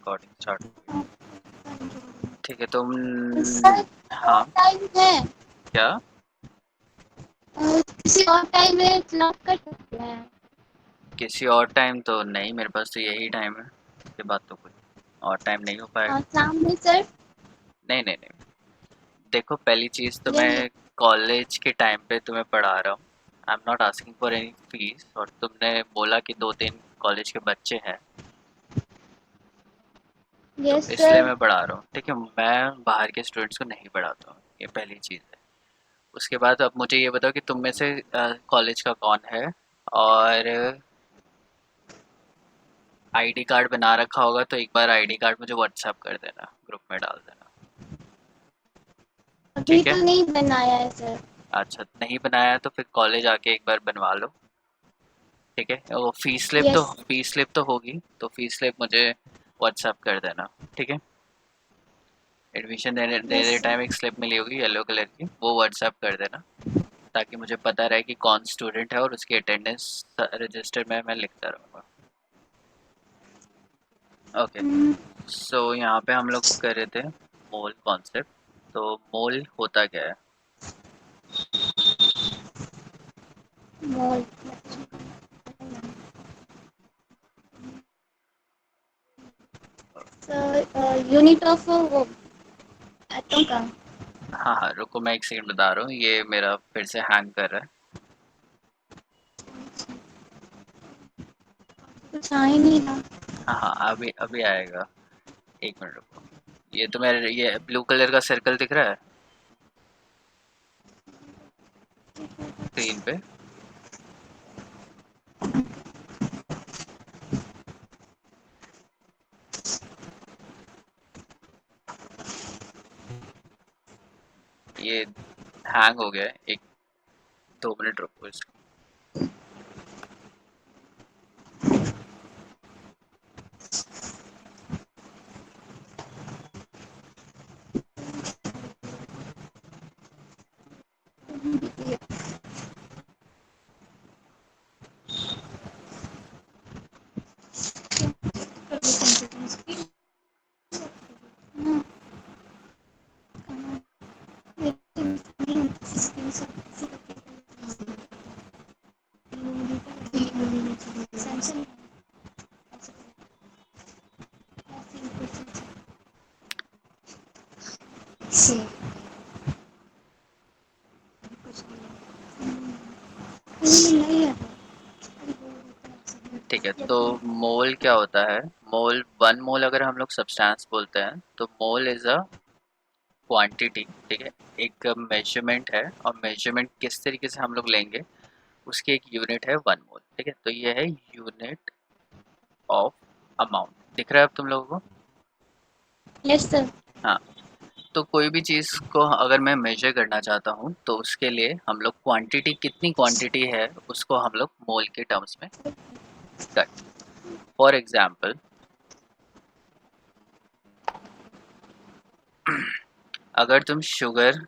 Recording start हो गई। ठीक है तुम। सर और हाँ। टाइम है? क्या? किसी और टाइम में लॉक कर सकते हैं? किसी और टाइम तो नहीं, मेरे पास तो यही टाइम है, इसके बाद तो कोई और टाइम नहीं हो पाएगा। शाम में सर? नहीं नहीं नहीं, देखो पहली चीज़ तो यही। मैं कॉलेज के टाइम पे तुम्हें पढ़ा रहा हूँ। I am not asking for any fees, और तुमने बोला कि 2-3 कॉलेज के बच्चे हैं, तो यस इसलिए सर। मैं पढ़ा रहा हूँ। ठीक है, मैं बाहर के स्टूडेंट्स को नहीं पढ़ाता हूँ, ये पहली चीज़ है। उसके बाद अब मुझे ये बताओ कि तुम में से कॉलेज का कौन है, और आईडी कार्ड बना रखा होगा तो एक बार आईडी कार्ड मुझे व्हाट्सएप कर देना, ग्रुप में डाल देना। अभी ठीक है। तो नहीं बनाया है सर। अच्छा नहीं बनाया है तो फिर कॉलेज आके एक बार बनवा लो। ठीक है, वो यस। फीस स्लिप तो होगी, तो फीस स्लिप मुझे व्हाट्सएप कर देना। ठीक है, एडमिशन यस देने टाइम एक स्लिप मिली होगी येलो कलर की, वो व्हाट्सएप कर देना, ताकि मुझे पता रहे कि कौन स्टूडेंट है और उसकी अटेंडेंस रजिस्टर में मैं लिखता रहूँगा। ओके। सो यहाँ पे हम लोग कर रहे थे मोल कॉन्सेप्ट। तो मोल होता क्या है? मॉल। सर यूनिट ऑफ वो एटम का। हाँ हाँ, रुको मैं एक सेकंड बता रहा हूँ, ये मेरा फिर से हैंग कर रहा है। कुछ आ ही नहीं रहा। हाँ हाँ, अभी अभी आएगा, एक मिनट रुको। ये तो मेरे ये ब्लू कलर का सर्कल दिख रहा है स्क्रीन पे। ये हैंग हो गया है, एक 2 मिनट रुको इसको। सैमसंग। नहीं है। ठीक है, तो मोल क्या होता है? मोल, 1 मोल अगर हम लोग सब्सटेंस बोलते हैं तो मोल इज अ क्वांटिटी। ठीक है, एक मेजरमेंट है, और मेजरमेंट किस तरीके से हम लोग लेंगे, उसकी एक यूनिट है 1 मोल। ठीक है, तो ये है यूनिट ऑफ अमाउंट। दिख रहा है अब तुम लोगों को? Yes sir. हाँ। तो कोई भी चीज़ को अगर मैं मेजर करना चाहता हूँ तो उसके लिए हम लोग क्वांटिटी, कितनी क्वांटिटी है उसको हम लोग मोल के टर्म्स में कर। फॉर एग्जाम्पल, अगर तुम शुगर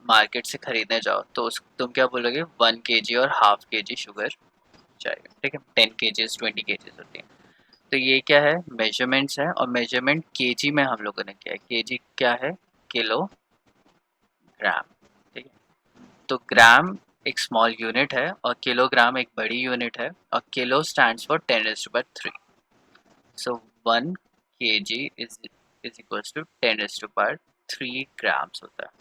मार्केट से खरीदने जाओ तो उस तुम क्या बोलोगे? 1 kg और ½ kg शुगर चाहिए। ठीक है, 10 kgs 20 kgs होती है। तो ये क्या है? मेजरमेंट्स है, और मेजरमेंट केजी में हम लोगों ने किया है। केजी क्या है? किलोग्राम। ठीक है, तो ग्राम एक स्मॉल यूनिट है और किलोग्राम एक बड़ी यूनिट है, और kilo stands for 10⁻³ so 1 kg is equals to 10⁻³ grams होता है।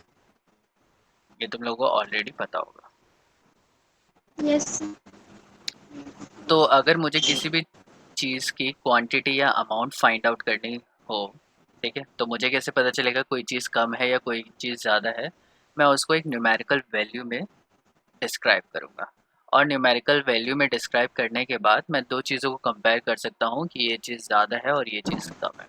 ये तुम लोगों को ऑलरेडी पता होगा। यस। तो अगर मुझे किसी भी चीज़ की क्वांटिटी या अमाउंट फाइंड आउट करनी हो, ठीक है, तो मुझे कैसे पता चलेगा कोई चीज़ कम है या कोई चीज़ ज़्यादा है? मैं उसको एक न्यूमेरिकल वैल्यू में डिस्क्राइब करूँगा, और न्यूमेरिकल वैल्यू में डिस्क्राइब करने के बाद मैं 2 चीज़ों को कंपेयर कर सकता हूँ कि ये चीज़ ज़्यादा है और ये चीज़ कम है।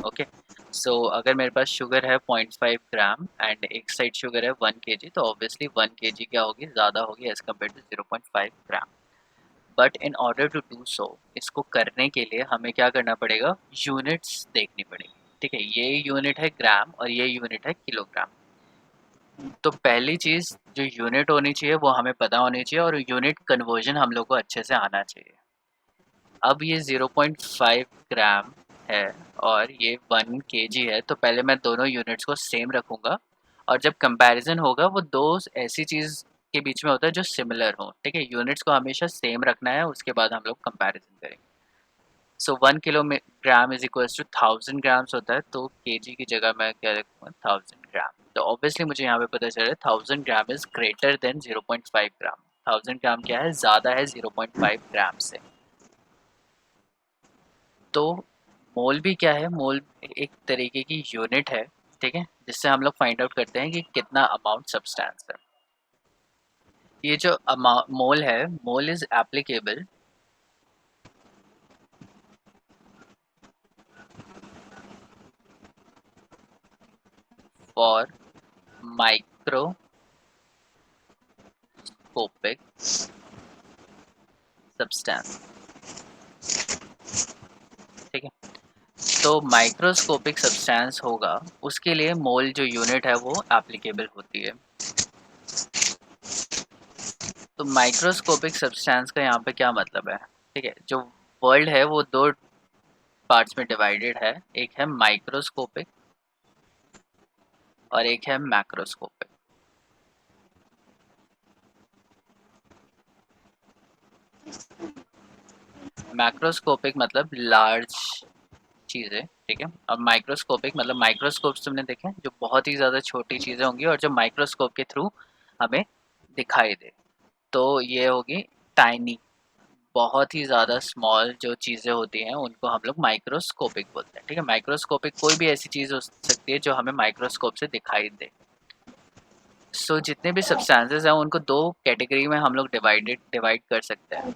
ओके। सो अगर मेरे पास शुगर है 0.5 ग्राम एंड एक साइड शुगर है 1 kg, तो ऑब्वियसली 1 kg क्या होगी? ज़्यादा होगी as compare to 0.5 gram. But in order to do so, इसको करने के लिए हमें क्या करना पड़ेगा? यूनिट्स देखनी पड़ेगी। ठीक है, ये यूनिट है ग्राम और ये यूनिट है किलोग्राम। तो पहली चीज़ जो यूनिट होनी चाहिए वो हमें पता होनी चाहिए, और यूनिट कन्वर्जन हम लोग को अच्छे से आना चाहिए। अब ये 0.5 ग्राम है और ये 1 केजी है, तो पहले मैं दोनों यूनिट्स को सेम रखूँगा और जब कंपैरिज़न होगा वो दो ऐसी चीज़ के बीच में होता है जो सिमिलर हो, ठीक है? यूनिट्स को हमेशा सेम रखना है, उसके बाद हम लोग कंपैरिज़न करेंगे। So 1 kilogram is equals to 1000 grams होता है, तो केजी की जगह मैं क्या रखूँगा 1000 ग्राम। तो ऑब्वियसली मुझे यहाँ पे पता चल रहा है 1000 ग्राम इज़ ग्रेटर देन 0.5 ग्राम। 1000 ग्राम क्या है? ज़्यादा है 0.5 ग्राम से। तो मोल भी क्या है? मोल एक तरीके की यूनिट है, ठीक है? जिससे हम लोग फाइंड आउट करते हैं कि कितना अमाउंट सब्सटेंस है। ये जो मोल है, mole is applicable for microscopic substance, ठीक है? तो माइक्रोस्कोपिक सब्सटेंस होगा, उसके लिए मोल जो यूनिट है वो एप्लीकेबल होती है। तो माइक्रोस्कोपिक सब्सटेंस का यहाँ पे क्या मतलब है? ठीक है, जो वर्ल्ड है वो दो पार्ट्स में डिवाइडेड है, एक है माइक्रोस्कोपिक और एक है मैक्रोस्कोपिक। मैक्रोस्कोपिक मतलब लार्ज चीज़ें, ठीक है? और माइक्रोस्कोपिक मतलब माइक्रोस्कोप्स तुमने देखे हैं, जो बहुत ही ज़्यादा छोटी चीज़ें होंगी और जो माइक्रोस्कोप के थ्रू हमें दिखाई दे। तो ये होगी टाइनी, बहुत ही ज़्यादा स्मॉल जो चीज़ें होती हैं उनको हम लोग माइक्रोस्कोपिक बोलते हैं, ठीक है? माइक्रोस्कोपिक कोई भी ऐसी चीज़ हो सकती है जो हमें माइक्रोस्कोप से दिखाई दे। सो जितने भी सब्सटेंसेस हैं उनको दो कैटेगरी में हम लोग डिवाइड कर सकते हैं।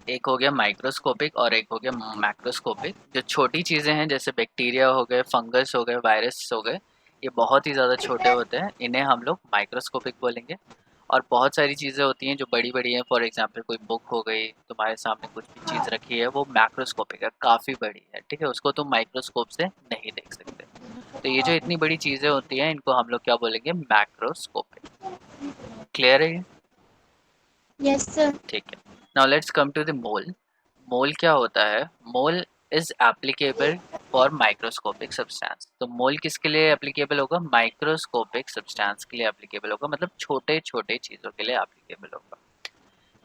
एक हो गया माइक्रोस्कोपिक और एक हो गया मैक्रोस्कोपिक। जो छोटी चीज़ें हैं जैसे बैक्टीरिया हो गए, फंगस हो गए, वायरस हो गए, ये बहुत ही ज़्यादा छोटे होते हैं, इन्हें हम लोग माइक्रोस्कोपिक बोलेंगे। और बहुत सारी चीज़ें होती हैं जो बड़ी-बड़ी हैं, फॉर एग्जांपल कोई बुक हो गई, तुम्हारे सामने कुछ भी चीज़ रखी है वो मैक्रोस्कोपिक है, काफ़ी बड़ी है, ठीक है? उसको तुम माइक्रोस्कोप से नहीं देख सकते। तो ये जो इतनी बड़ी चीज़ें होती हैं इनको हम लोग क्या बोलेंगे? मैक्रोस्कोपिक। क्लियर है ये? Yes, sir. ठीक है। Now let's come to the mole. Mole क्या होता है? Mole is applicable for microscopic substance. तो मोल किसके लिए एप्लीकेबल होगा? माइक्रोस्कोपिक सब्सटेंस के लिए एप्लीकेबल होगा, मतलब छोटे छोटे चीज़ों के लिए एप्लीकेबल होगा।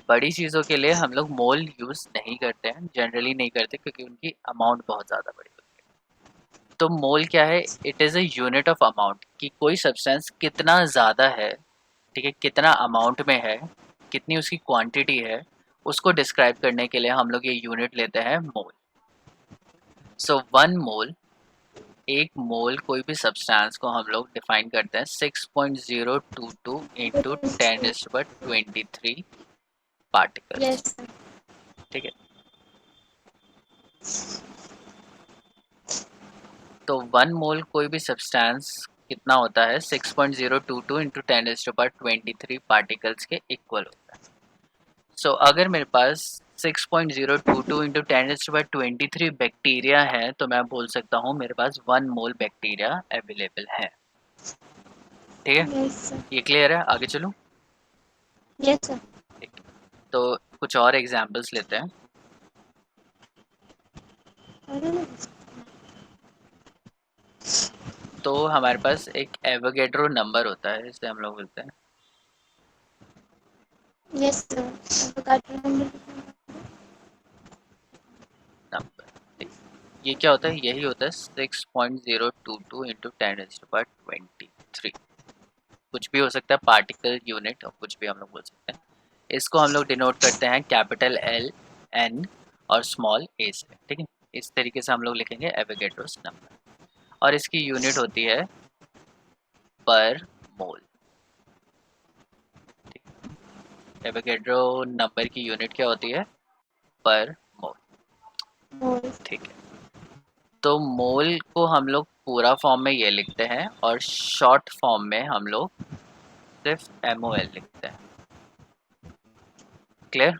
बड़ी चीज़ों के लिए हम लोग मोल यूज़ नहीं करते हैं, जनरली नहीं करते, क्योंकि उनकी अमाउंट बहुत ज़्यादा बड़ी होती है। तो मोल क्या है? It is a unit of amount, कि कोई सब्सटेंस कितना ज़्यादा है, ठीक है? कितना अमाउंट में है, कितनी उसकी क्वांटिटी है, उसको डिस्क्राइब करने के लिए हम लोग ये यूनिट लेते हैं मोल। सो 1 मोल, एक मोल कोई भी सब्सटेंस को हम लोग डिफाइन करते हैं 6.022 इंटू 10⁻23 पार्टिकल्स, Yes, sir. ठीक है? तो 1 मोल कोई भी सब्सटेंस कितना होता है? 6.022 इंटू 10⁻23 पार्टिकल्स के इक्वल होता है। सो अगर मेरे पास 6.022 इंटू 10⁻23 बैक्टीरिया है, तो मैं बोल सकता हूँ मेरे पास 1 मोल बैक्टीरिया अवेलेबल है, ठीक है? Yes, sir. ये क्लियर है? आगे चलूँ? Yes, sir. ठीक है। तो कुछ और एग्जांपल्स लेते हैं। I don't know. तो हमारे पास एक एवोगेड्रो नंबर होता है, इसे हम लोग बोलते हैं Yes, sir. I forgot to remember. Number, ठीक। ये क्या होता है? यही होता है 6.022 इंटू 10⁻23। कुछ भी हो सकता है, पार्टिकल, यूनिट, और कुछ भी हम लोग बोल सकते हैं। इसको हम लोग डिनोट करते हैं कैपिटल एल, एन और स्मॉल ए से, ठीक है? इस तरीके से हम लोग लिखेंगे एवोगेड्रोस नंबर, और इसकी यूनिट होती है पर मोल, ठीक है? एवोगेड्रो नंबर की यूनिट क्या होती है? पर मोल, More. ठीक है? तो मोल को हम लोग पूरा फॉर्म में ये लिखते हैं और शॉर्ट फॉर्म में हम लोग सिर्फ MOL लिखते हैं। क्लियर?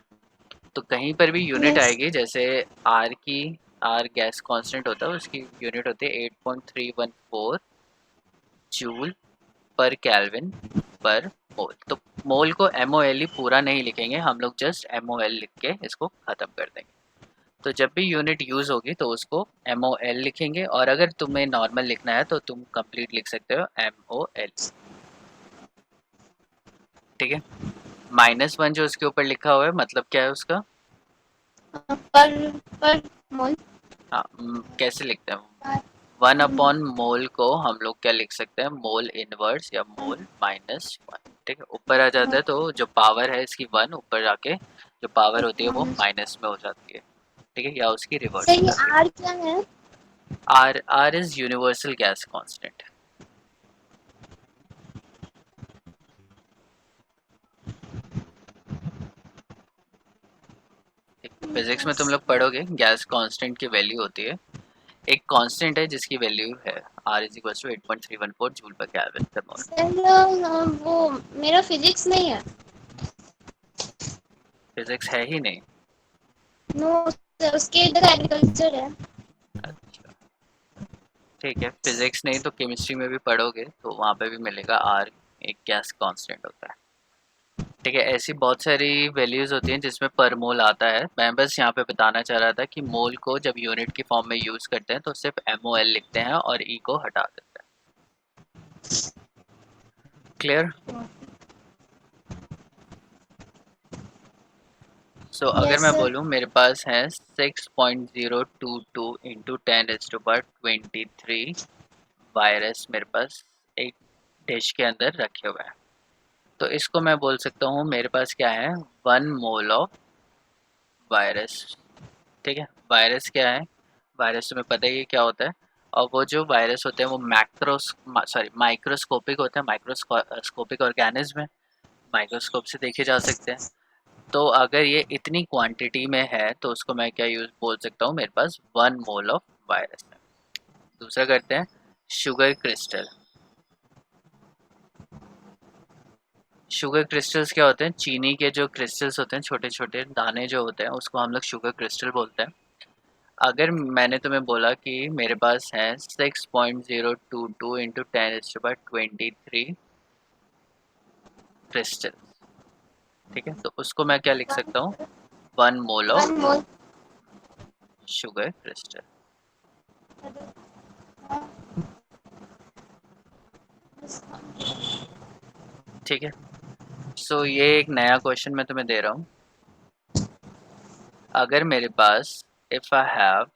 तो कहीं पर भी यूनिट Yes. आएगी, जैसे आर की, आर गैस कांस्टेंट होता है, उसकी यूनिट होती है 8.314 जूल पर केल्विन पर मोल। तो मोल को MOL ही पूरा नहीं लिखेंगे हम लोग, जस्ट MOL लिख के इसको ख़त्म कर देंगे। तो जब भी यूनिट यूज़ होगी तो उसको MOL लिखेंगे, और अगर तुम्हें नॉर्मल लिखना है तो तुम कंप्लीट लिख सकते हो MOL। ठीक है। -1 जो उसके ऊपर लिखा हुआ है, मतलब क्या है उसका? पर पर मोल। हाँ, कैसे लिखते हैं? 1/मोल को हम लोग क्या लिख सकते हैं? मोल इनवर्स या मोल -1। ठीक है, ऊपर आ जाता है तो जो पावर है इसकी 1, ऊपर जाके जो पावर होती है वो माइनस में हो जाती है। ठीक है, या उसकी रिवर्स हो सही। जाती है। आर क्या है? R is universal gas constant. Physics में तुम लोग पढ़ोगे गैस कांस्टेंट की वैल्यू होती है, एक कांस्टेंट है जिसकी वैल्यू है R is equal to 8.314 joule पर केल्विन पर मोल। सर वो मेरा फिजिक्स नहीं है। फिजिक्स है ही नहीं? नो सर, उसके इधर एग्रीकल्चर है। अच्छा, ठीक है, फिजिक्स नहीं तो केमिस्ट्री में भी पढ़ोगे तो वहाँ पे भी मिलेगा R एक गैस कांस्टेंट होता है। ठीक है, ऐसी बहुत सारी वैल्यूज होती हैं जिसमें पर मोल आता है। मैं बस यहाँ पे बताना चाह रहा था कि मोल को जब यूनिट की फॉर्म में यूज़ करते हैं तो सिर्फ MOL लिखते हैं और E को हटा देते हैं। क्लियर? सो अगर यस मैं सर। बोलूँ मेरे पास है 6.022 इंटू 10⁻23 वायरस मेरे पास एक डिश के अंदर रखे हुए हैं, तो इसको मैं बोल सकता हूँ मेरे पास क्या है? 1 मोल ऑफ वायरस। ठीक है, वायरस क्या है? वायरस तुम्हें पता ही है क्या होता है। और वो जो वायरस होते हैं वो माइक्रोस्कोपिक होते हैं, माइक्रोस्कोपिक ऑर्गेनिज्म है, माइक्रोस्कोप से देखे जा सकते हैं। तो अगर ये इतनी क्वांटिटी में है तो उसको मैं क्या यूज बोल सकता हूँ? मेरे पास 1 मोल ऑफ वायरस है। दूसरा करते हैं शुगर क्रिस्टल। शुगर क्रिस्टल्स क्या होते हैं? चीनी के जो क्रिस्टल्स होते हैं, छोटे छोटे दाने जो होते हैं, उसको हम लोग शुगर क्रिस्टल बोलते हैं। अगर मैंने तुम्हें बोला कि मेरे पास है 6.022 इंटू 10⁻23 क्रिस्टल, ठीक है, तो उसको मैं क्या लिख सकता हूँ? 1 mole of 1 mole. Sugar crystal. ठीक है, सो ये एक नया क्वेश्चन मैं तुम्हें दे रहा हूँ। अगर मेरे पास if I have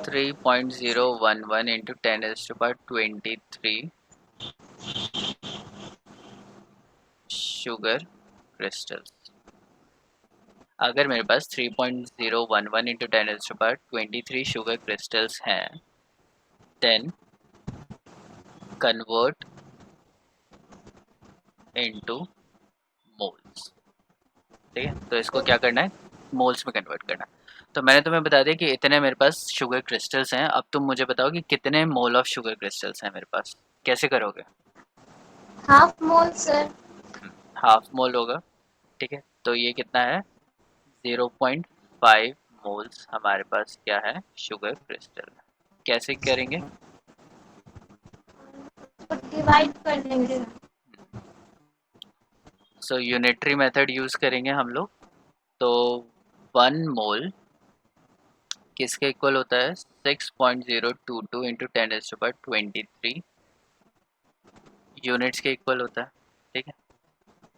3.011 into 10⁻23 sugar crystals, अगर मेरे पास 3.011 इंटू 10⁻23 शुगर क्रिस्टल्स हैं, देन कन्वर्ट इनटू मोल्स। ठीक है, तो इसको क्या करना है? मोल्स में कन्वर्ट करना है। तो मैंने तुम्हें बता दिया कि इतने मेरे पास शुगर क्रिस्टल्स हैं। अब तुम मुझे बताओ कि कितने मोल ऑफ शुगर क्रिस्टल्स हैं मेरे पास, कैसे करोगे? Half mole sir. Half mole होगा। ठीक है, तो ये कितना है? 0.5 मोल्स हमारे पास क्या है? Sugar crystal. कैसे करेंगे? तो डिवाइड कर देंगे। सो यूनिटरी मेथड यूज करेंगे हम लोग। तो 1 मोल किसके इक्वल होता है? 6.022 इंटू 10⁻23 यूनिट्स के इक्वल होता है। ठीक है,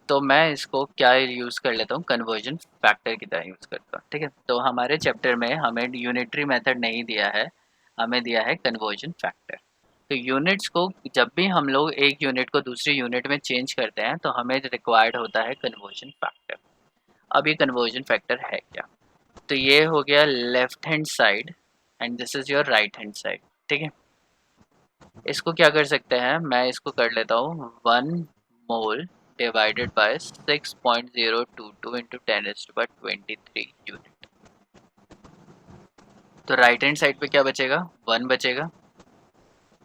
तो मैं इसको क्या यूज़ कर लेता हूँ? कन्वर्जन फैक्टर की तरह यूज़ करता हूँ। ठीक है, तो हमारे चैप्टर में हमें यूनिटरी मेथड नहीं दिया है, हमें दिया है कन्वर्जन फैक्टर। तो यूनिट्स को जब भी हम लोग एक यूनिट को दूसरी यूनिट में चेंज करते हैं तो हमें रिक्वायर्ड होता है कन्वर्जन फैक्टर। अब ये कन्वर्जन फैक्टर है क्या? तो ये हो गया left hand side and this is your right hand side. ठीक है, इसको क्या कर सकते हैं? मैं इसको कर लेता हूँ 1 mole divided by 6.022 into 10⁻23 unit. तो राइट हैंड साइड पे क्या बचेगा? 1 बचेगा,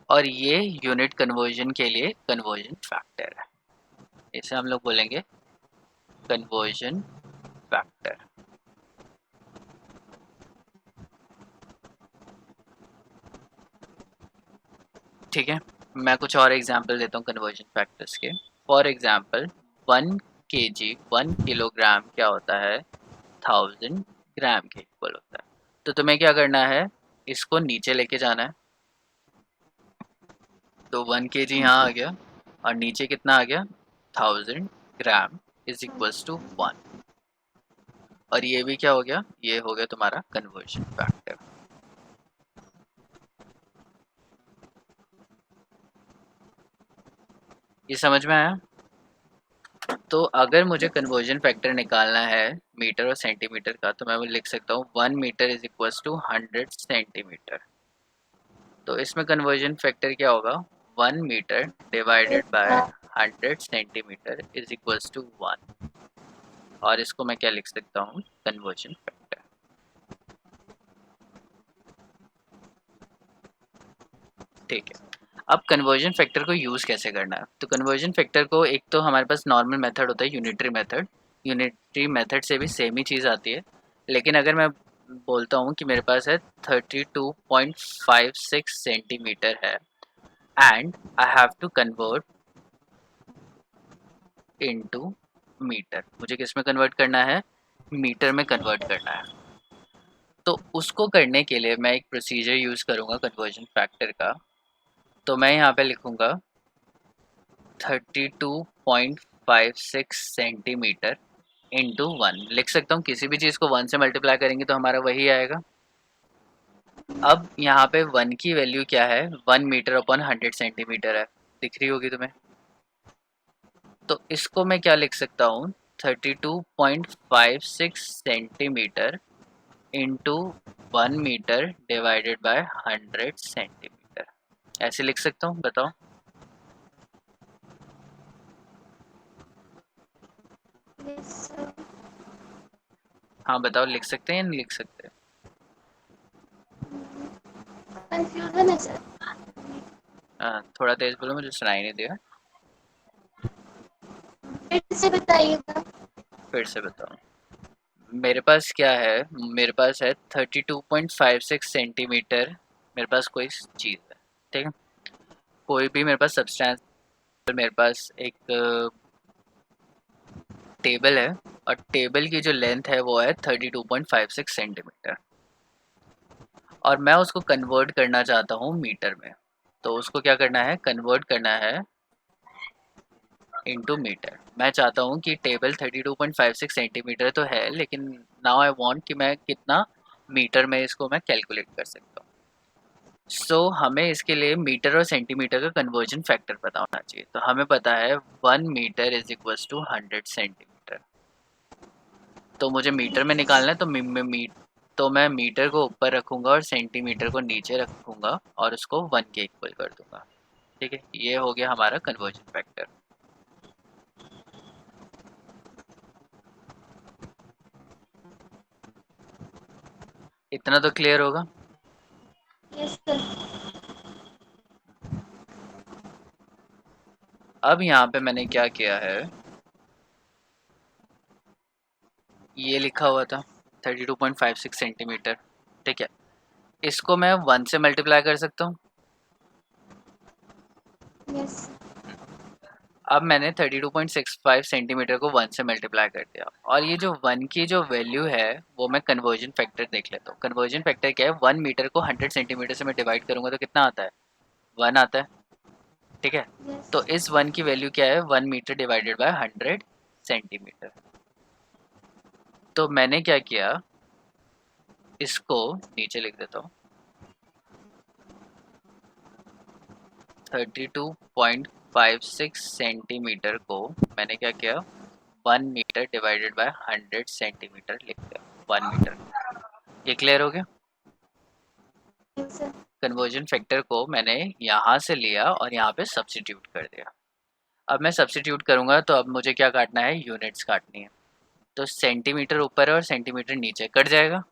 और ये यूनिट कन्वर्जन के लिए कन्वर्जन फैक्टर है। इसे हम लोग बोलेंगे कन्वर्जन फैक्टर। ठीक है, मैं कुछ और एग्जांपल देता हूँ कन्वर्जन फैक्टर्स के। फॉर एग्जांपल 1 kg 1 किलोग्राम क्या होता है, 1000 ग्राम के इक्वल होता है। तो तुम्हें क्या करना है, इसको नीचे लेके जाना है। तो 1 kg यहाँ आ गया और नीचे कितना आ गया, 1000 ग्राम इज इक्वल्स टू 1। और ये भी क्या हो गया, ये हो गया तुम्हारा कन्वर्जन फैक्टर। ये समझ में आया? तो अगर मुझे कन्वर्जन फैक्टर निकालना है मीटर और सेंटीमीटर का, तो मैं वो लिख सकता हूँ 1 metre is equals to 100 centimetre. तो इसमें कन्वर्जन फैक्टर क्या होगा, 1 metre divided by 100 centimetre is equals to 1। और इसको मैं क्या लिख सकता हूँ, कन्वर्जन फैक्टर। ठीक है। अब कन्वर्जन फैक्टर को यूज़ कैसे करना है, तो कन्वर्जन फैक्टर को, एक तो हमारे पास नॉर्मल मेथड होता है यूनिटरी मेथड। यूनिटरी मेथड से भी सेम ही चीज़ आती है, लेकिन अगर मैं बोलता हूँ कि मेरे पास है 32.56 सेंटीमीटर है and I have to convert into metre, मुझे किस में कन्वर्ट करना है, मीटर में कन्वर्ट करना है। तो उसको करने के लिए मैं एक प्रोसीजर यूज़ करूँगा कन्वर्जन फैक्टर का। तो मैं यहाँ पे लिखूँगा 32.56 सेंटीमीटर इंटू 1 लिख सकता हूँ। किसी भी चीज़ को 1 से मल्टीप्लाई करेंगे तो हमारा वही आएगा। अब यहाँ पे 1 की वैल्यू क्या है, 1 मीटर अपॉन 100 सेंटीमीटर है, दिख रही होगी तुम्हें। तो इसको मैं क्या लिख सकता हूँ, 32.56 centimetre into 1 metre divided by 100 centimetre, ऐसे लिख सकता हूँ, बताओ। Yes, हाँ बताओ, लिख सकते हैं या नहीं लिख सकते? कंफ्यूजन है सर। हाँ, थोड़ा तेज बोलो, मुझे सुनाई नहीं दिया। फिर से बताइएगा। फिर से बताओ। मेरे पास क्या है, मेरे पास है 32.56 सेंटीमीटर, मेरे पास कोई चीज़ है, ठीक है, कोई भी मेरे पास सब्सटेंस। मेरे पास एक टेबल है और टेबल की जो लेंथ है वो है 32.56 सेंटीमीटर, और मैं उसको कन्वर्ट करना चाहता हूँ मीटर में। तो उसको क्या करना है, कन्वर्ट करना है इनटू मीटर। मैं चाहता हूँ कि टेबल 32.56 सेंटीमीटर तो है, लेकिन नाउ आई वांट कि मैं कितना मीटर में इसको मैं कैलकुलेट कर सकता हूँ। हमें इसके लिए मीटर और सेंटीमीटर का कन्वर्जन फैक्टर पता होना चाहिए। तो हमें पता है 1 metre is equals to 100 centimetre. तो मुझे मीटर में निकालना है, तो तो मैं मीटर को ऊपर रखूंगा और सेंटीमीटर को नीचे रखूंगा और उसको 1 के इक्वल कर दूंगा। ठीक है, ये हो गया हमारा कन्वर्जन फैक्टर। इतना तो क्लियर होगा। Yes sir. अब यहाँ पे मैंने क्या किया है, ये लिखा हुआ था 32.56 सेंटीमीटर, ठीक है, इसको मैं 1 से मल्टीप्लाई कर सकता हूँ। यस। अब मैंने 32.65 सेंटीमीटर को 1 से मल्टीप्लाई कर दिया, और ये जो 1 की जो वैल्यू है वो मैं कन्वर्जन फैक्टर देख लेता हूँ। कन्वर्जन फैक्टर क्या है, 1 मीटर को 100 सेंटीमीटर से मैं डिवाइड करूंगा तो कितना आता है, 1 आता है, ठीक है। यस। तो इस 1 की वैल्यू क्या है, 1 मीटर डिवाइडेड बाय 100 सेंटीमीटर। तो मैंने क्या किया, इसको नीचे लिख देता हूँ, 32.56 सेंटीमीटर को मैंने क्या किया, 1 मीटर डिवाइडेड बाय 100 सेंटीमीटर लिख दिया, 1 मीटर। ये क्लियर हो गया। Yes sir. कन्वर्जन फैक्टर को मैंने यहाँ से लिया और यहाँ पे सब्स्टिट्यूट कर दिया। अब मैं सब्स्टिट्यूट करूँगा तो अब मुझे क्या काटना है, यूनिट्स काटनी है। तो सेंटीमीटर ऊपर है और सेंटीमीटर नीचे, कट जाएगा,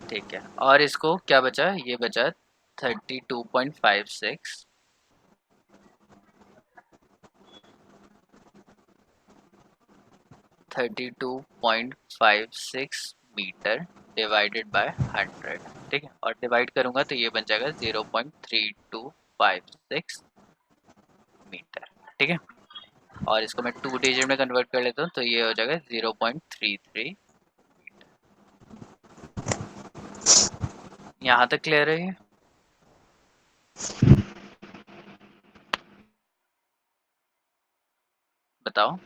ठीक है। और इसको क्या बचा, ये बचा 32.56 32.56 मीटर डिवाइडेड बाय 100, ठीक है। और डिवाइड करूंगा तो ये बन जाएगा 0.32 0.56 मीटर। ठीक है, और इसको मैं 2 डिजिट में कन्वर्ट कर लेता हूँ तो ये हो जाएगा 0.33। यहाँ तक क्लियर है ये? बताओ।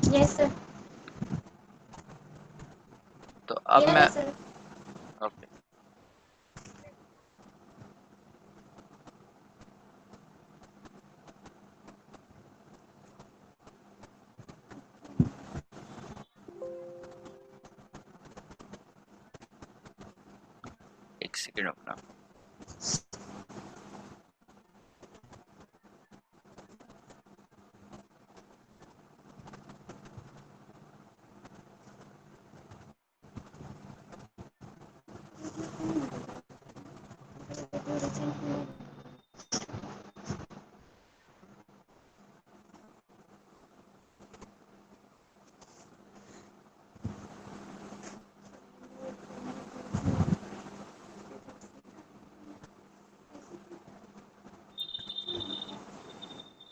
Yes sir. तो अब मैं, यस सर। ओके, एक सेकेंड रुकना।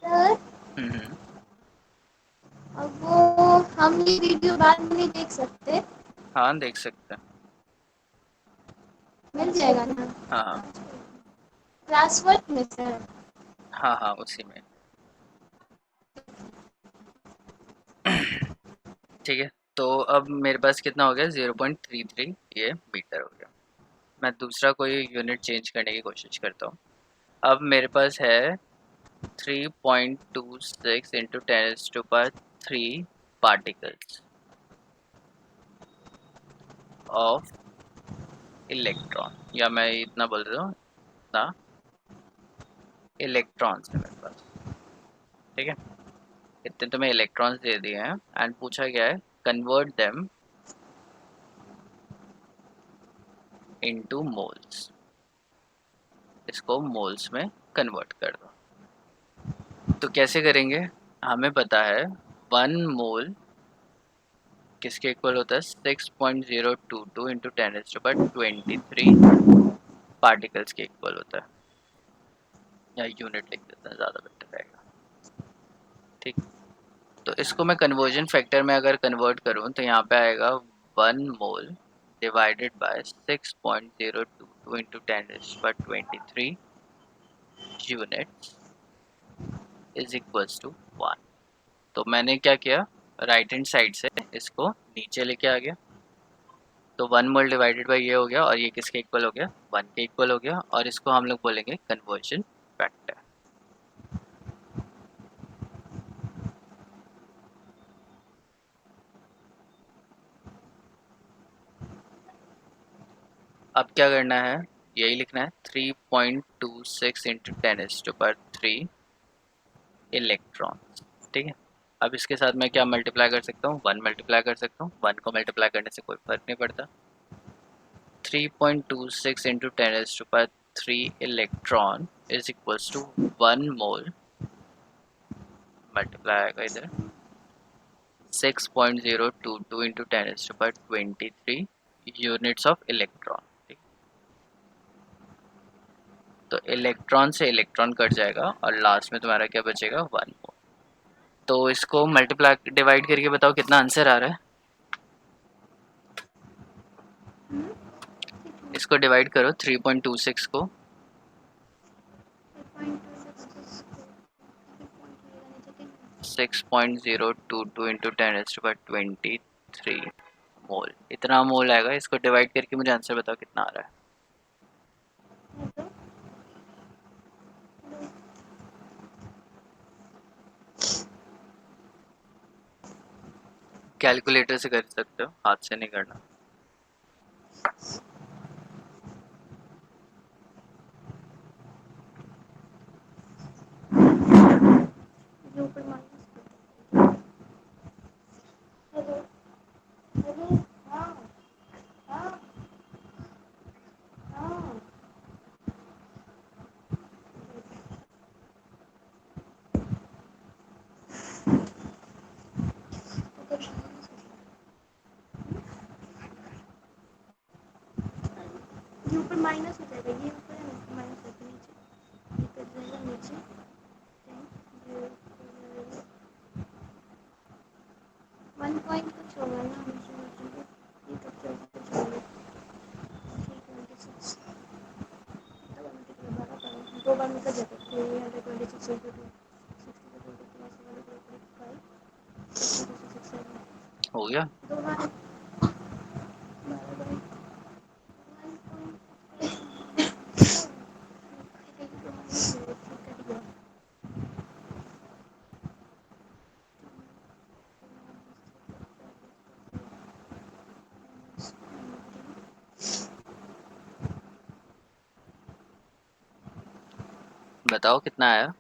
सर हम्म। अब वो हम ये वीडियो बाद में नहीं देख सकते? हाँ, देख सकते हैं। मिल जाएगा ना? हाँ हाँ। क्लास वर्क में सर? हाँ हाँ, उसी में। ठीक है, तो अब मेरे पास कितना हो गया, 0.33 ये मीटर हो गया। मैं दूसरा कोई यूनिट चेंज करने की कोशिश करता हूँ। अब मेरे पास है 3.26 इंटू 10⁻³ पार्टिकल्स ऑफ इलेक्ट्रॉन, या मैं इतना बोल रहा हूँ, इतना इलेक्ट्रॉन्स है मेरे पास। ठीक है, इतने तो मैं इलेक्ट्रॉन्स दे दिए हैं एंड पूछा गया है कन्वर्ट देम इनटू मोल्स, इसको मोल्स में कन्वर्ट कर दो। तो कैसे करेंगे? हमें पता है 1 मोल किसके इक्वल होता है, 6.022 इंटू 10⁻23 पार्टिकल्स के इक्वल होता है, या यूनिट लिख देते हैं, ज़्यादा बेटर रहेगा। ठीक, तो इसको मैं कन्वर्जन फैक्टर में अगर कन्वर्ट करूँ तो यहाँ पे आएगा 1 mole divided by 6.022 into 10⁻23 unit is equals to 1। तो मैंने क्या किया, राइट हैंड साइड से इसको नीचे लेके आ गया, तो 1 मोल डिवाइडेड बाई ये हो गया, और ये किसके इक्वल हो गया, 1 के इक्वल हो गया, और इसको हम लोग बोलेंगे कन्वर्जन फैक्टर। अब क्या करना है, यही लिखना है 3.26 इंटू 10⁻³ इलेक्ट्रॉन। ठीक है, अब इसके साथ मैं क्या मल्टीप्लाई कर सकता हूँ, 1 मल्टीप्लाई कर सकता हूँ, 1 को मल्टीप्लाई करने से कोई फर्क नहीं पड़ता। 3.26 into 10⁻³ electron is equals to 1 mole, multiply आएगा इधर 6.022 इंटू 10⁻23 यूनिट्स ऑफ इलेक्ट्रॉन। तो इलेक्ट्रॉन से इलेक्ट्रॉन कट जाएगा और लास्ट में तुम्हारा क्या बचेगा, 1 मोल। तो इसको मल्टीप्लाई डिवाइड करके बताओ कितना आंसर आ रहा है। इसको डिवाइड करो 3.26 को 6.022 इंटू 10⁻23 मोल, इतना मोल आएगा। इसको डिवाइड करके मुझे आंसर बताओ कितना आ रहा है। कैलकुलेटर से कर सकते हो, हाथ से नहीं करना। ये ऊपर माइनस। हेलो। हेलो। हाँ। हाँ। हाँ। ये ऊपर माइनस हो जाएगा, ये ऊपर है ना, माइनस होगा नीचे। हो गया। बताओ कितना आया।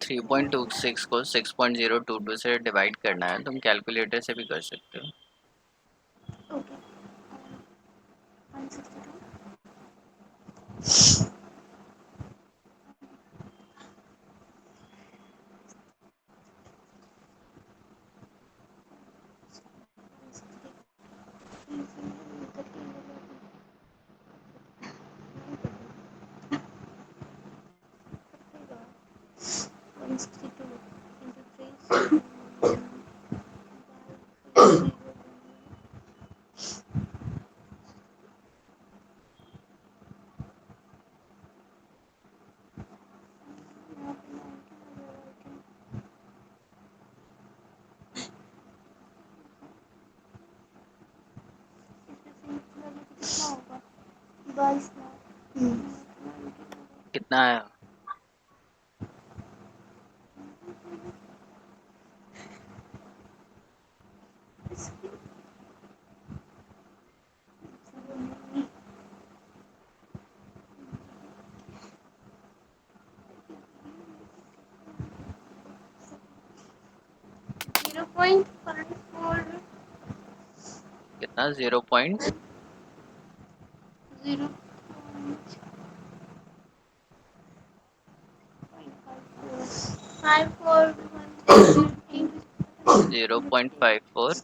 थ्री पॉइंट टू सिक्स को 6.022 से डिवाइड करना है, तुम कैलकुलेटर से भी कर सकते हो। कितना आया। 0.54 कितना 0. 0.54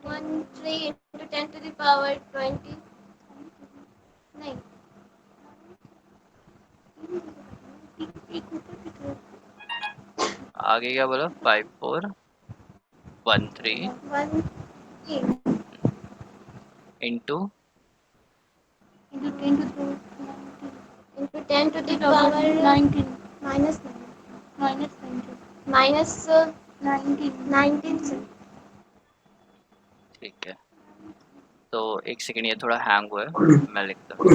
13 into 10 to the power 20 नहीं आगे क्या बोला, 5413 1 into into 10 to the into 10 to the power 19 minus 19 minus 19 से ठीक है। तो एक सेकंड, ये थोड़ा हैंग हुआ है, मैं लिखता हूँ।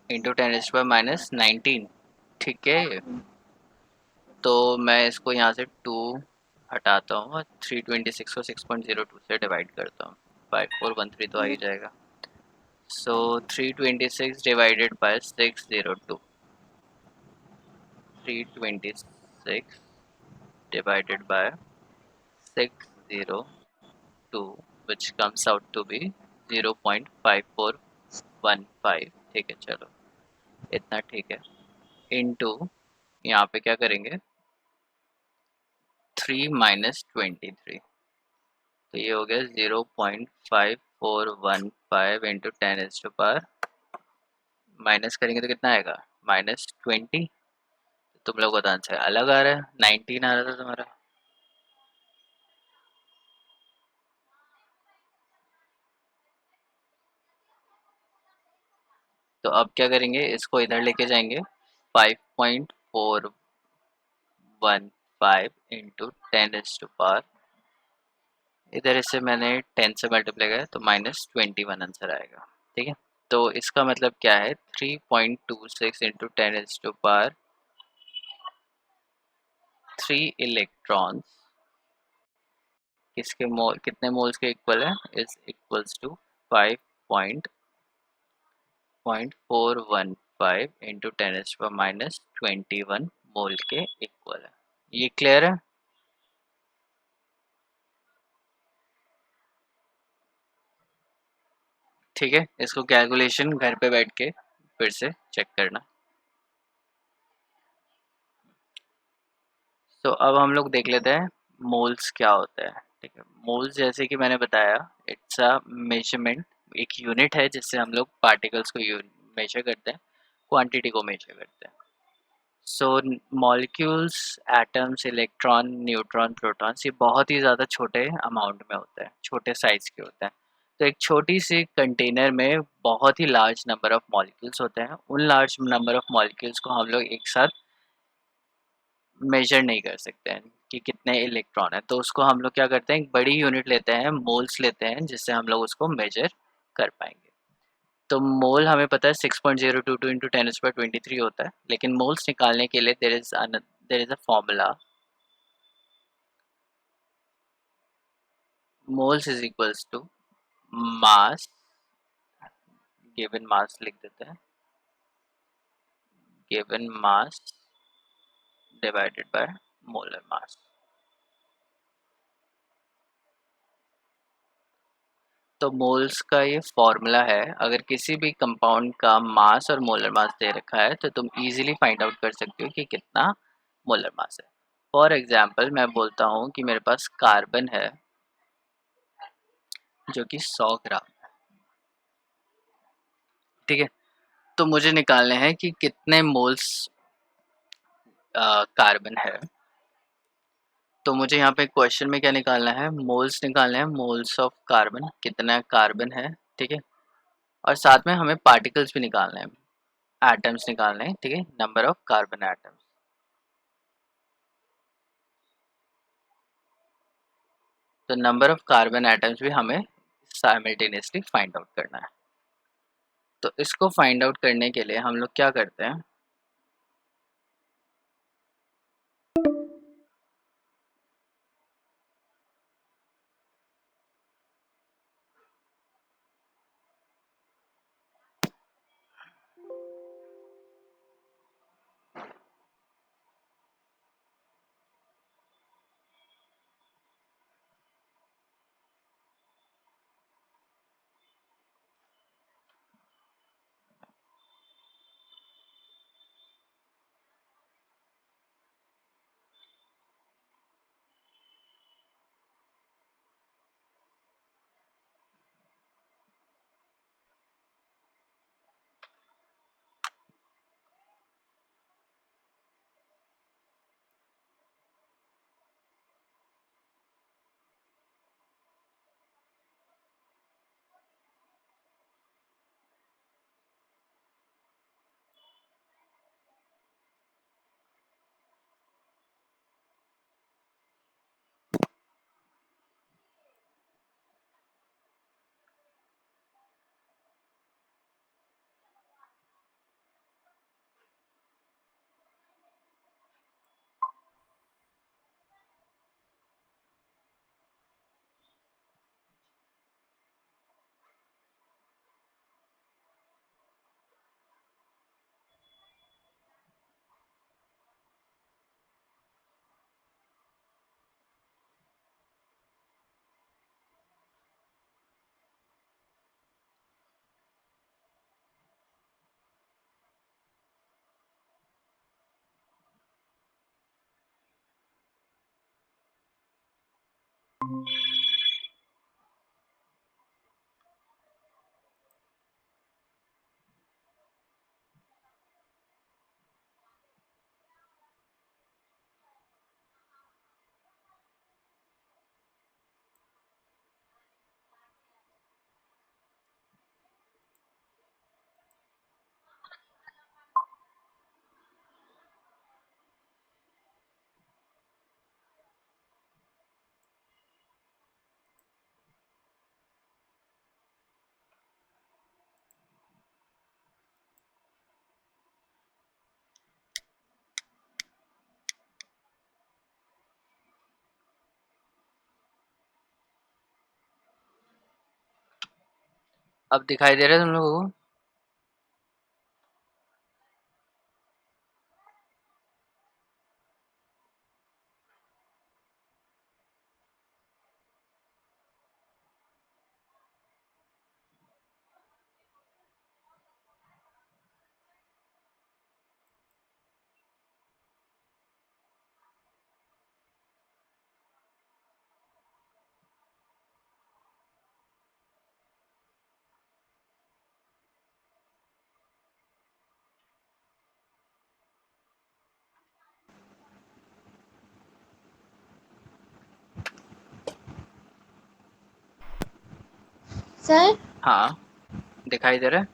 इंटू 10⁻⁻19, ठीक है। तो मैं इसको यहाँ से 2 हटाता हूँ और 326 को 6.02 से डिवाइड करता हूँ। 5413 तो आ ही जाएगा। सो 326 divided by 602, 326 divided by 602, which comes out to be 0.5415। ठीक है, चलो इतना ठीक है। इनटू यहाँ पे क्या करेंगे, 3 - 23, तो ये हो गया 0.5415 इंटू 10⁻⁻, माइनस करेंगे तो कितना आएगा, -20। तुम लोग का आंसर अलग आ रहा है, 19 आ रहा था तुम्हारा। तो अब क्या करेंगे, इसको इधर लेके जाएंगे। 5.415 इंटू 10⁻⁻, इधर इसे मैंने 10 से मल्टीप्लाई किया तो -21 आंसर आएगा। ठीक है, तो इसका मतलब क्या है, 3.26 इंटू 10⁻⁻, 3 इलेक्ट्रॉन्स किसके मोल कितने मोल्स के इक्वल है, इज इक्वल्स टू 5.415 इंटू 10⁻21 मोल के इक्वल है। ये क्लियर है? ठीक है, इसको कैलकुलेशन घर पे बैठ के फिर से चेक करना। तो अब हम लोग देख लेते हैं मोल्स क्या होता है। ठीक है, मोल्स जैसे कि मैंने बताया, इट्स अ मेजरमेंट, एक यूनिट है जिससे हम लोग पार्टिकल्स को मेजर करते हैं, क्वांटिटी को मेजर करते हैं। So molecules, atoms, electron, neutron, protons, ये बहुत ही ज़्यादा छोटे अमाउंट में होते हैं, छोटे साइज के होते हैं। तो एक छोटी सी कंटेनर में बहुत ही लार्ज नंबर ऑफ मॉलिक्यूल्स होते हैं। उन लार्ज नंबर ऑफ मॉलिक्यूल्स को हम लोग एक साथ मेजर नहीं कर सकते हैं कि कितने इलेक्ट्रॉन है, तो उसको हम लोग क्या करते हैं, एक बड़ी यूनिट लेते हैं, मोल्स लेते हैं, जिससे हम लोग उसको मेजर कर पाएंगे। तो मोल हमें पता है 6.022 इंटू 10⁻23 होता है, लेकिन मोल्स निकालने के लिए there is a formula. Moles is equals to mass, given mass लिख देते हैं, given mass divided by molar mass. तो मोल्स का ये फॉर्मूला है। अगर किसी भी कंपाउंड का मास और मोलर मास दे रखा है तो तुम इजीली फाइंड आउट कर सकते हो कि कितना मोलर मास है। फॉर एग्जांपल मैं बोलता हूँ कि मेरे पास कार्बन है जो कि 100 ग्राम, ठीक है। तो मुझे निकालने हैं कि कितने मोल्स कार्बन है। तो मुझे यहाँ पे क्वेश्चन में क्या निकालना है, मोल्स निकालना है, मोल्स ऑफ कार्बन, कितना कार्बन है, ठीक है। और साथ में हमें पार्टिकल्स भी निकालना है, एटम्स निकालने हैं, ठीक है, नंबर ऑफ कार्बन एटम्स। तो नंबर ऑफ कार्बन एटम्स भी हमें साइमल्टेनियसली फाइंड आउट करना है। तो इसको फाइंड आउट करने के लिए हम लोग क्या करते हैं, अब दिखाई दे रहा है तुम लोगों को? सर। हाँ, दिखाई दे रहा है।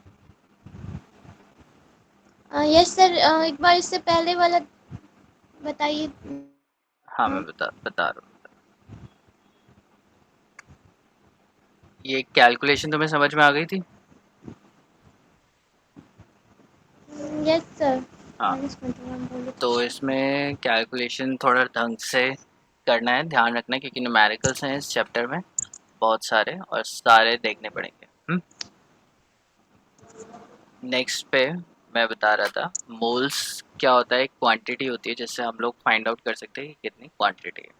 यस सर, एक बार इससे पहले वाला बताइए। हाँ, मैं बता बता रहा हूँ। ये कैलकुलेशन तुम्हें समझ में आ गई थी? Yes sir. हाँ, माइनस 21 बोले तो थे। इसमें कैलकुलेशन थोड़ा ढंग से करना है, ध्यान रखना है, क्योंकि न्यूमेरिकल्स हैं इस चैप्टर में बहुत सारे, और सारे देखने पड़ेंगे। नेक्स्ट पे मैं बता रहा था, मोल्स क्या होता है। एक क्वांटिटी होती है जिससे हम लोग फाइंड आउट कर सकते हैं कि कितनी क्वांटिटी है।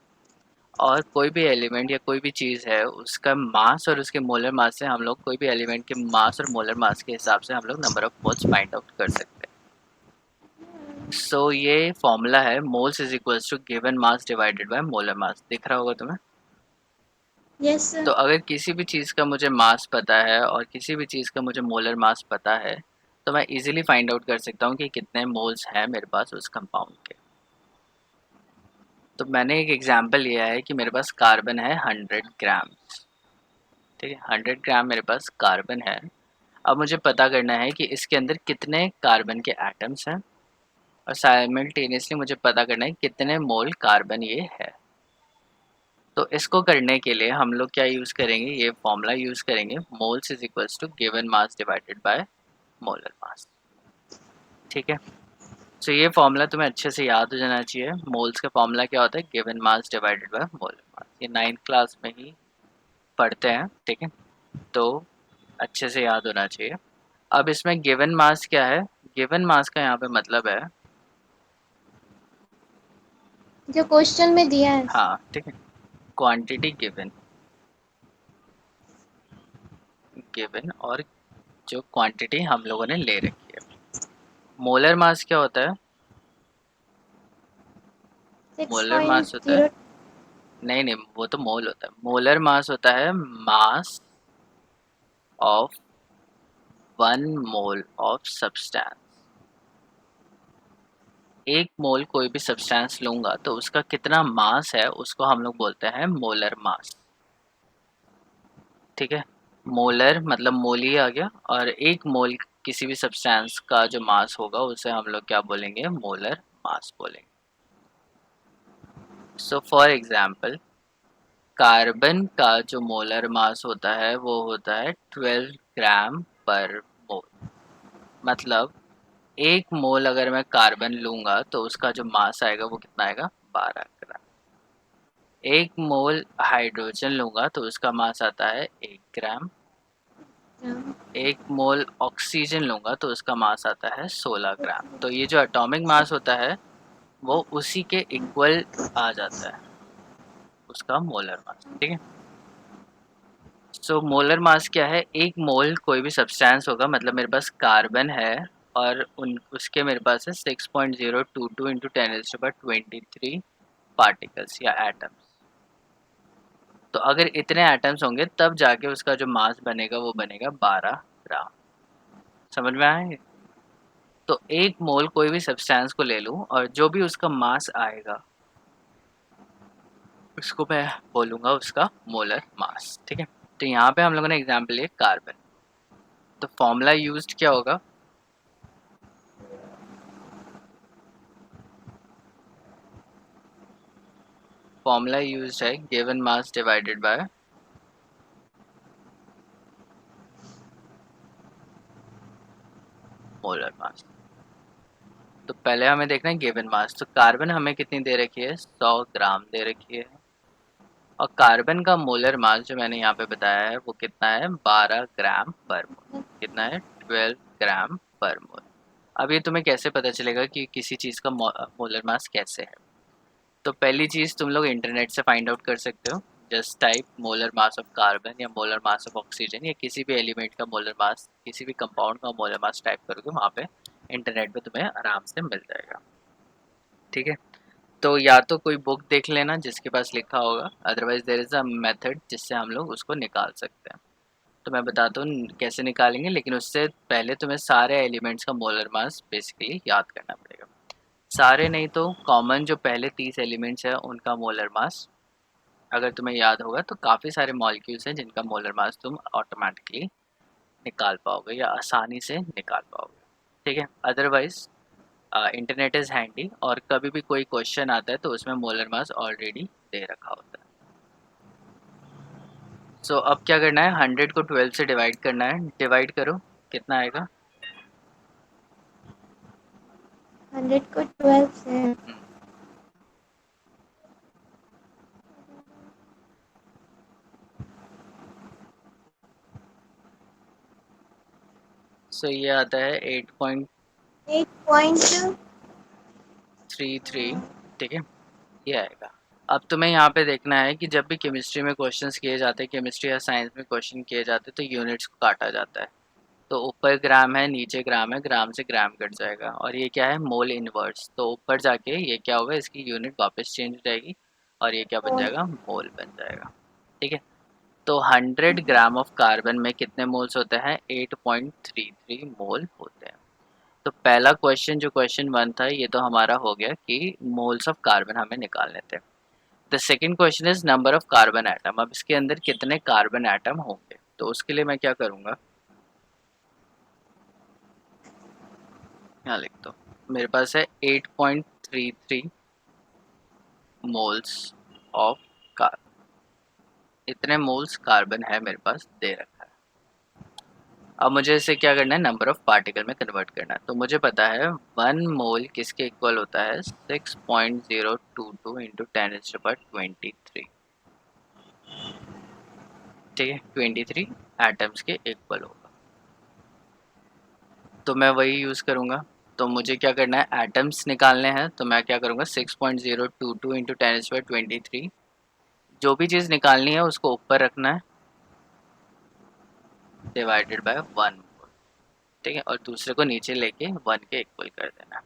और कोई भी एलिमेंट या कोई भी चीज़ है, उसका मास और उसके मोलर मास से हम लोग कोई भी एलिमेंट के मास और मोलर मास के हिसाब से हम लोग number of moles find out कर सकते हैं। सो ये फॉर्मूला है, moles is equals to given mass divided by molar mass. दिख रहा होगा तुम्हें? यस तो सर। अगर किसी भी चीज़ का मुझे मास पता है और किसी भी चीज़ का मुझे मोलर मास पता है, तो मैं इजीली फाइंड आउट कर सकता हूँ कि कितने मोल्स हैं मेरे पास उस कंपाउंड के। तो मैंने एक एग्जांपल लिया है कि मेरे पास कार्बन है 100 ग्राम। ठीक है, 100 ग्राम मेरे पास कार्बन है। अब मुझे पता करना है कि इसके अंदर कितने कार्बन के एटम्स हैं, और साइमल्टेनियसली मुझे पता करना है कितने मोल कार्बन ये है। तो इसको करने के लिए हम लोग क्या यूज़ करेंगे, ये फॉर्मूला यूज़ करेंगे, moles is equals to given mass divided by molar mass. ठीक है, तो ये फॉर्मूला तुम्हें अच्छे से याद हो जाना चाहिए। मोल्स का फॉर्मूला क्या होता है, given mass divided by molar मास। ये 9th क्लास में ही पढ़ते हैं। ठीक है, तो अच्छे से याद होना चाहिए। अब इसमें गिवन मास क्या है? गिवन मास का यहाँ पे मतलब है, जो क्वेश्चन में दिया है। हाँ ठीक है, क्वांटिटी गिवन, गिवन और जो क्वांटिटी हम लोगों ने ले रखी है। मोलर मास क्या होता है? सिक्स मोलर पॉइंट मास होता है, जीरो नहीं नहीं, वो तो मोल होता है। मोलर मास होता है mass of 1 mole of substance. एक मोल कोई भी सब्सटेंस लूंगा तो उसका कितना मास है उसको हम लोग बोलते हैं मोलर मास। ठीक है, मोलर मतलब मोल ही आ गया, और एक मोल किसी भी सब्सटेंस का जो मास होगा उसे हम लोग क्या बोलेंगे, मोलर मास बोलेंगे। सो फॉर एग्जांपल, कार्बन का जो मोलर मास होता है वो होता है 12 ग्राम पर मोल। मतलब एक मोल अगर मैं कार्बन लूंगा तो उसका जो मास आएगा वो कितना आएगा, 12 ग्राम। एक मोल हाइड्रोजन लूंगा तो उसका मास आता है 1 ग्राम। एक मोल ऑक्सीजन लूंगा तो उसका मास आता है 16 ग्राम। तो ये जो एटॉमिक मास होता है वो उसी के इक्वल आ जाता है, उसका मोलर मास। ठीक है, सो मोलर मास क्या है, एक मोल कोई भी सब्सटेंस होगा, मतलब मेरे पास कार्बन है और उन उसके मेरे पास है 6.022 इंटू 10⁻23 पार्टिकल्स या एटम्स। तो अगर इतने एटम्स होंगे तब जाके उसका जो मास बनेगा वो बनेगा 12 ग्राम। समझ में आया ये? तो एक मोल कोई भी सब्सटेंस को ले लूँ और जो भी उसका मास आएगा उसको मैं बोलूँगा उसका मोलर मास। ठीक है, तो यहाँ पे हम लोगों ने एग्जाम्पल लिया कार्बन। तो फॉर्मूला यूज्ड क्या होगा, फॉर्मूला यूज्ड है given mass divided by molar mass. तो पहले हमें देखना है गिवन मास। तो कार्बन हमें कितनी दे रखी है, 100 ग्राम दे रखी है। और कार्बन का मोलर मास जो मैंने यहाँ पे बताया है वो कितना है, 12 ग्राम पर मोल। कितना है, 12 ग्राम पर मोल। अब ये तुम्हें कैसे पता चलेगा कि किसी चीज़ का मोलर मास कैसे है? तो पहली चीज़ तुम लोग इंटरनेट से फाइंड आउट कर सकते हो। Just type molar mass of carbon या मोलर मास ऑफ ऑक्सीजन या किसी भी एलिमेंट का मोलर मास, किसी भी कंपाउंड का मोलर मास टाइप करोगे, वहाँ पे इंटरनेट पे तुम्हें आराम से मिल जाएगा। ठीक है, तो या तो कोई बुक देख लेना जिसके पास लिखा होगा, otherwise there is a method जिससे हम लोग उसको निकाल सकते हैं। तो मैं बताता हूँ कैसे निकालेंगे, लेकिन उससे पहले तुम्हें सारे एलिमेंट्स का मोलर मास बेसिकली याद करना पड़ेगा। सारे नहीं तो कॉमन जो पहले 30 एलिमेंट्स हैं उनका मोलर मास अगर तुम्हें याद होगा तो काफ़ी सारे मॉलिक्यूल्स हैं जिनका मोलर मास तुम ऑटोमेटिकली निकाल पाओगे या आसानी से निकाल पाओगे। ठीक है, अदरवाइज इंटरनेट इज़ हैंडी और कभी भी कोई क्वेश्चन आता है तो उसमें मोलर मास ऑलरेडी दे रखा होता है। सो अब क्या करना है, 100 को 12 से डिवाइड करना है। डिवाइड करो, कितना आएगा? 100 को 12 से सो ये आता है 8.33। 8 ठीक है, ये आएगा। अब तुम्हें यहाँ पे देखना है कि जब भी केमिस्ट्री में क्वेश्चंस किए जाते हैं, केमिस्ट्री या साइंस में क्वेश्चन किए जाते हैं तो यूनिट्स को काटा जाता है। तो ऊपर ग्राम है, नीचे ग्राम है, ग्राम से ग्राम कट जाएगा और ये क्या है, मोल इनवर्स। तो ऊपर जाके ये क्या होगा, इसकी यूनिट वापस चेंज हो जाएगी और ये क्या बन जाएगा, मोल बन जाएगा। ठीक है, तो 100 ग्राम ऑफ कार्बन में कितने मोल्स होते हैं, 8.33 मोल होते हैं। तो पहला क्वेश्चन जो क्वेश्चन 1 था ये तो हमारा हो गया कि मोल्स ऑफ कार्बन हमें निकालने थे। The second question is number of carbon atom. अब इसके अंदर कितने कार्बन एटम होंगे, तो उसके लिए मैं क्या करूँगा, यहाँ लिख दो। मेरे पास है 8.33 मोल्स ऑफ कार्बन। इतने मोल्स कार्बन है मेरे पास, दे रखा है। अब मुझे इसे क्या करना है, नंबर ऑफ पार्टिकल में कन्वर्ट करना है। तो मुझे पता है 1 मोल किसके इक्वल होता है, 6.022 इंटू 10⁻23। ठीक है, 23 एटम्स के इक्वल होगा। तो मैं वही यूज़ करूँगा। तो मुझे क्या करना है, एटम्स निकालने हैं। तो मैं क्या करूँगा, 6.022 इंटू 10⁻23, जो भी चीज़ निकालनी है उसको ऊपर रखना है, डिवाइडेड बाय 1। ठीक है, और दूसरे को नीचे लेके 1 के इक्वल कर देना है।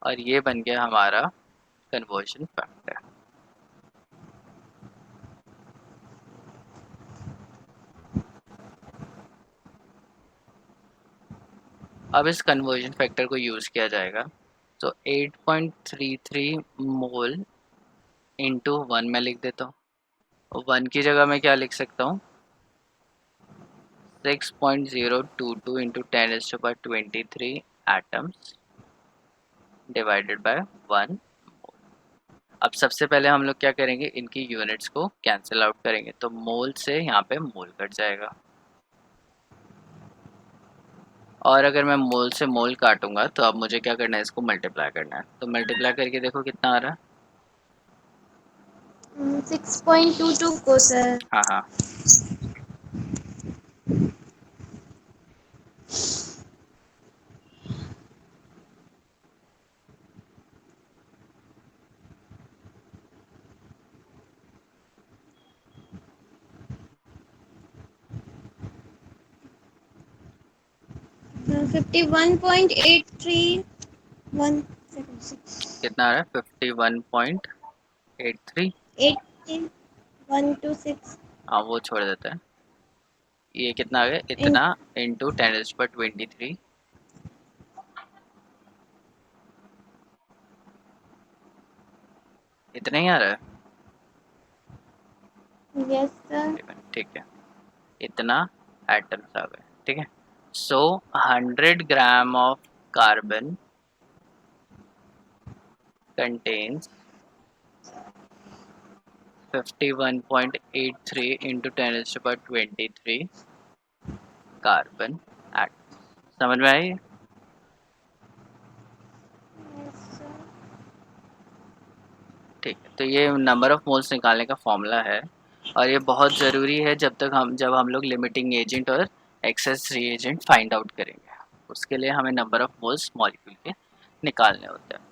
और ये बन गया हमारा कन्वर्जन फैक्टर। अब इस कन्वर्जन फैक्टर को यूज़ किया जाएगा। तो 8.33 मोल इंटू 1 में लिख देता हूँ। 1 की जगह मैं क्या लिख सकता हूँ, 6.022 इंटू 10⁻23 एटम्स डिवाइडेड बाय 1 मोल। अब सबसे पहले हम लोग क्या करेंगे, इनकी यूनिट्स को कैंसिल आउट करेंगे। तो मोल से यहाँ पे मोल कट जाएगा और अगर मैं मोल से मोल काटूंगा तो अब मुझे क्या करना है, इसको मल्टीप्लाई करना है। तो मल्टीप्लाई करके देखो कितना आ रहा है। 6.22 को सर। हाँ हाँ, 51.83 176 कितना आ रहा है, 51.83। 126 हाँ वो छोड़ देते हैं। ये कितना आ गया, इतना इंटू 10⁻23। इतना ही आ रहा है। Yes sir. ठीक है, इतना एटम्स आ गए। ठीक है, सो 100 gram of carbon contains 51.83 into 10⁻23 carbon atom. समझ में आई? Yes sir. ठीक है, तो ये नंबर ऑफ मोल्स निकालने का फॉर्मूला है। और ये बहुत ज़रूरी है जब हम लोग लिमिटिंग एजेंट और एक्सेस रिएजेंट फाइंड आउट करेंगे। उसके लिए हमें नंबर ऑफ मोल्स मॉलिक्यूल के निकालने होते हैं।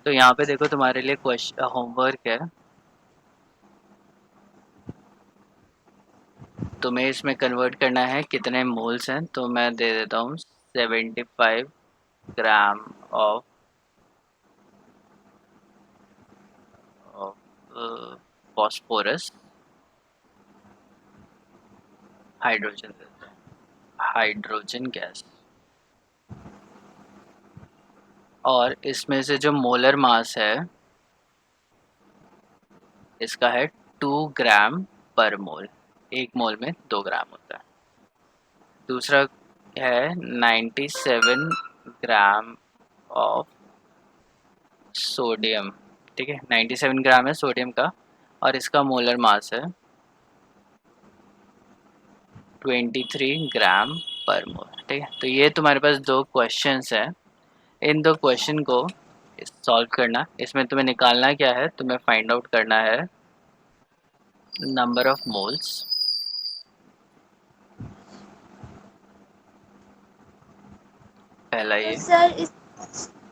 तो यहाँ पे देखो तुम्हारे लिए क्वेश्चन होमवर्क है, तुम्हें इसमें कन्वर्ट करना है कितने मोल्स हैं। तो मैं दे देता हूँ 75 ग्राम ऑफ फॉस्फोरस, हाइड्रोजन देते हैं, हाइड्रोजन गैस। और इसमें से जो मोलर मास है इसका है 2 ग्राम पर मोल। एक मोल में 2 ग्राम होता है। दूसरा है 97 ग्राम ऑफ सोडियम। ठीक है, 97 ग्राम है सोडियम का, और इसका मोलर मास है 23 ग्राम पर मोल। ठीक है, तो ये तुम्हारे पास दो क्वेश्चंस हैं। इन दो क्वेश्चन को सॉल्व करना। इसमें तुम्हें निकालना क्या है, तुम्हें फाइंड आउट करना है नंबर ऑफ मोल्स, पहला तो ये। सर इस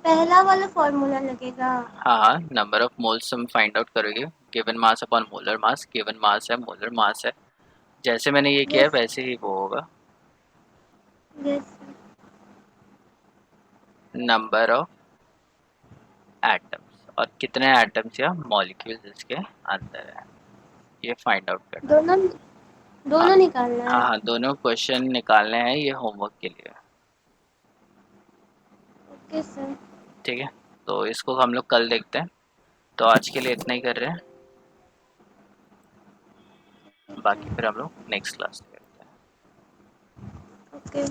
पहला वाला फॉर्मूला लगेगा? हाँ हाँ, नंबर ऑफ मोल्स तुम फाइंड आउट करोगे, given mass upon molar mass. Given मास है, मोलर मास है, जैसे मैंने ये किया है यस। वैसे ही वो होगा। Yes sir. Number of atoms, और कितने एटम्स या मॉलिक्यूल्स इसके अंदर है, ये फाइंड आउट करना है। दोनों हाँ दोनों निकालना हाँ है? हाँ, दोनों क्वेश्चन निकालने हैं, ये होमवर्क के लिए। Okay sir. ठीक है, तो इसको हम लोग कल देखते हैं। तो आज के लिए इतना ही कर रहे हैं, ठीक बाकी है। फिर हम लोग नेक्स्ट क्लास में करते हैं। ओके।